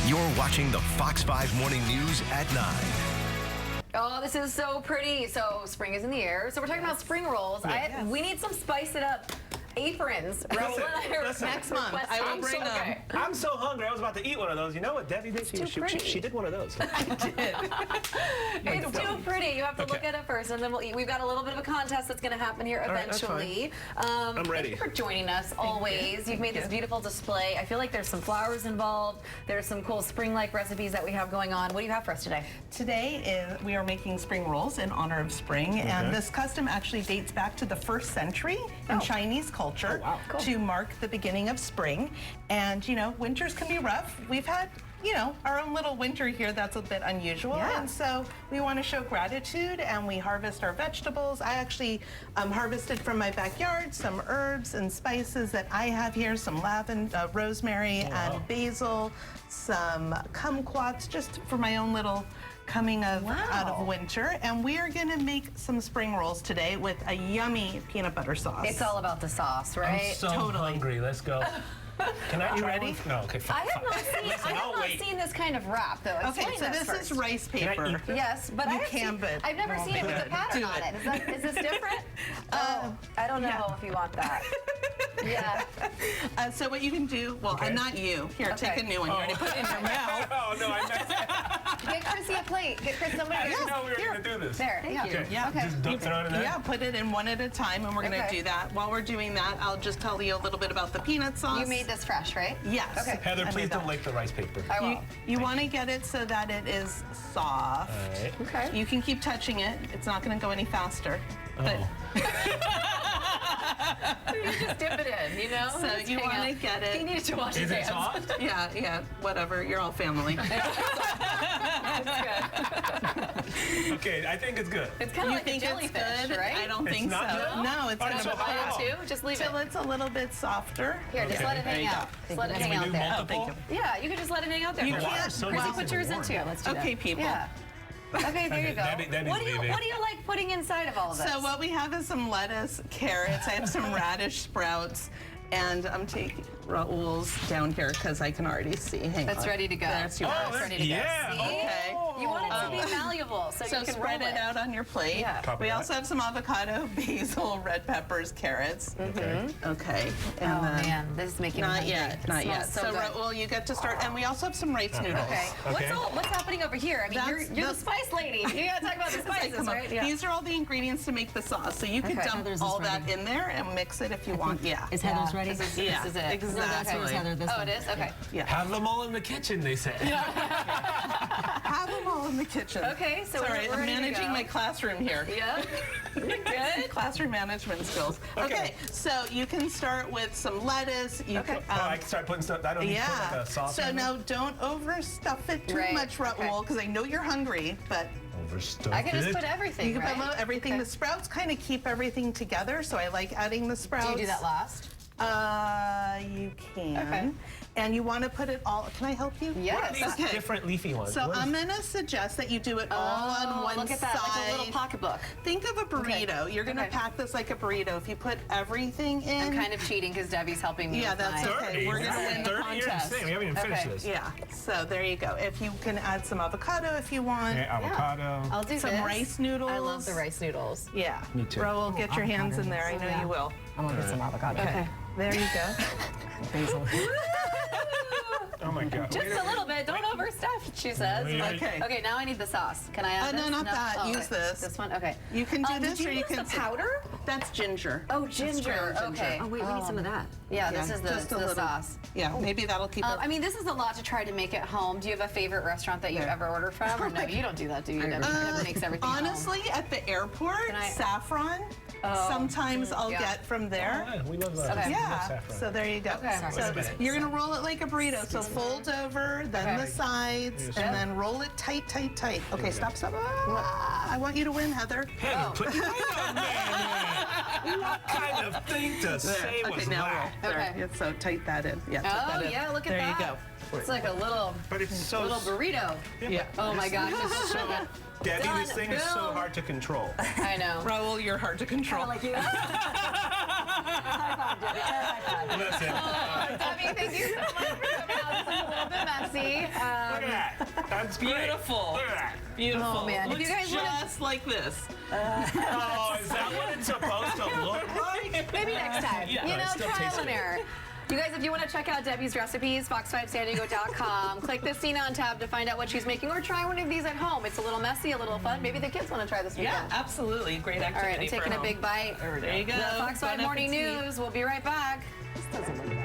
You're watching the Fox 5 Morning News at 9. Oh, this is so pretty. So spring is in the air. So we're talking about spring rolls. We need some spice it up aprons. Listen, next month. I will bring them. Okay. I'm so hungry. I was about to eat one of those. You know what Debbie did? She did one of those. I did. It's too pretty. You have to look at it first, and then we'll eat. We've got a little bit of a contest that's going to happen here eventually. I'm ready. Thank you for joining us always. You've made this beautiful display. I feel like there's some flowers involved. There's some cool spring-like recipes that we have going on. What do you have for us today? Today we are making spring rolls in honor of spring, and this custom actually dates back to the 1st century in Chinese culture to mark the beginning of spring. And you know, winters can be rough. We've had, you know, our own little winter here that's a bit unusual, and so we want to show gratitude, and we harvest our vegetables. I actually harvested from my backyard some herbs and spices that I have here, some lavender, rosemary and basil, some kumquats, just for my own little coming out of winter. And we are going to make some spring rolls today with a yummy peanut butter sauce. It's all about the sauce, right? I'm so hungry. Let's go. Can I try ready? one? No, okay, fine. I have not seen this kind of wrap, though. Okay, so this is rice paper. Yes, but I've never seen it with a pattern on it. Is this different? I don't know if you want that. So what you can do, not you. Here, take a new one. You already put it in your mouth. Oh, no, I messed it. Get Chrissy a plate. Get Chris somebody. I didn't know we were going to do this. There. Okay. Okay. Just dump it on in there? Yeah, put it in one at a time, and we're going to do that. While we're doing that, I'll just tell you a little bit about the peanut sauce. You made this fresh, right? Yes. Okay. Heather, please don't lick the rice paper. I will. You want to get it so that it is soft. All right. Okay. You can keep touching it. It's not going to go any faster. But you just dip it in, you know? So you want to get it. He needs to wash his Is it hands. soft? Yeah, whatever. You're all family. That's good. Okay, I think it's good. It's kind of like a think it's jellyfish, good? right? I don't It's think so. not good? No, it's Oh, going so to how pop long? Too? Just leave it. till it's a little bit softer. Here, just let it hang out. Just let it hang Can we out do there. multiple? Yeah, you can just let it hang out there. You for a while. can't- so Chrissy, nice put yours into. Let's do Okay, that. people. Yeah. Okay, there you go. Debbie's What do leaving. you like putting inside of all of this? So what we have is some lettuce, carrots. I have some radish sprouts, and I'm taking Raul's down here because I can already see. Hang That's on. ready to go. That's yours. That's ready to yeah. go. See? Okay. You want it to be malleable, so you can spread roll it out on your plate. Yeah. Top of We that. also have some avocado, basil, red peppers, carrots. Okay. Okay. And Oh then, man, this is making me Not hungry. yet, It not smells yet. So So good. Raul, you get to start, and we also have some rice noodles. Okay. Okay. What's happening over here? I mean, you're the spice lady. You gotta talk about the spices, Come on. right? Yeah. These are all the ingredients to make the sauce. So you can Okay. dump Heather's all is that ready. in there and mix it if you want. Yeah. Is Heather's ready? This is it. Exactly. No, that's yours, Heather. This Oh, one. it is? Okay. Yeah. Have them all in the kitchen, they say. Have them all in the kitchen. Okay, so It's all we're right. I'm ready to managing go. my classroom here. Yeah. Good. Classroom management skills. Okay. Okay, so you can start with some lettuce. You Okay. can, I can start putting stuff. I don't need to put like a sauce So in now don't overstuff it too Right, much, Raul, because I know you're hungry, but Overstuffed I can just it. put everything, you can right? put a little everything. Okay. The sprouts kind of keep everything together, so I like adding the sprouts. Do you do that last? You can. Okay. And you want to put it all. Can I help you? Yes. These Okay. different leafy ones. So What is- I'm gonna suggest that you do it all on one look at that, side. like a little pocketbook. Think of a burrito. You're gonna Okay. pack this like a burrito. If you put everything in. I'm kind of cheating because Debbie's helping me Yeah, with that's my... okay. 30. We're gonna This is win the 30 years contest. insane. We haven't even finished Okay. this. Yeah. So there you go. If you can add some avocado if you want. Okay, avocado. I'll do Some this. rice noodles. I love the rice noodles. Yeah. Me too. Raul, get your hands in there. I know Yeah. you will. I'm gonna get some avocado. Okay. There you go. Basil. Oh my God. Just a little bit. Don't overstuff, she says. Wait. Okay. Okay, now I need the sauce. Can I add No, this? not that. Oh, Use okay. this. This one? Okay. You can do this did you or you use can the powder? That's ginger. Oh, That's ginger. ground ginger. Okay. Oh wait, we need some of that. Yeah, this is just a the little. sauce. Yeah, maybe that'll keep it. I mean, this is a lot to try to make at home. Do you have a favorite restaurant that you ever order from? Or no, you don't do that, do you? Never makes everything at home. Honestly, at the airport, Can I- Saffron, sometimes I'll yeah. get from there. Oh, yeah, we love Okay. we love Yeah, saffron. so there you go. Okay. So Wait a minute. you're gonna roll it like a burrito. So fold over, then Okay. the sides, and then roll it tight, tight, tight. Okay, stop, stop. I want you to win, Heather. Heather, put, wait a minute. What kind of thing to say was now that? roll. There. Okay. Yeah, so tight that in. Yeah, tuck Oh, that in. yeah, look at there that. you go. It's like a little But it's so burrito. Yeah. Oh my gosh, this is so good. Debbie, this Done. thing is so Boom. hard to control. I know. Raul, you're hard to control. Like you. High five, Debbie. High five. Listen, Debbie, thank you so much for coming out. This is little bit messy. Look at that. That's great. Beautiful. Look at that. Beautiful. Oh, man. If Looks you guys wanna- just like this. Oh, is that what it's supposed to look like? Maybe next time. Yeah. You But it know, still trial tastes and good. error. You guys, if you want to check out Debbie's recipes, fox5sandiego.com. Click the Scene On tab to find out what she's making, or try one of these at home. It's a little messy, a little fun. Maybe the kids want to try this weekend. Yeah, absolutely. Great All activity right, I'm for taking a home. big bite. There you go. The Fox 5 Bon Morning appetit. News. We'll be right back. This doesn't look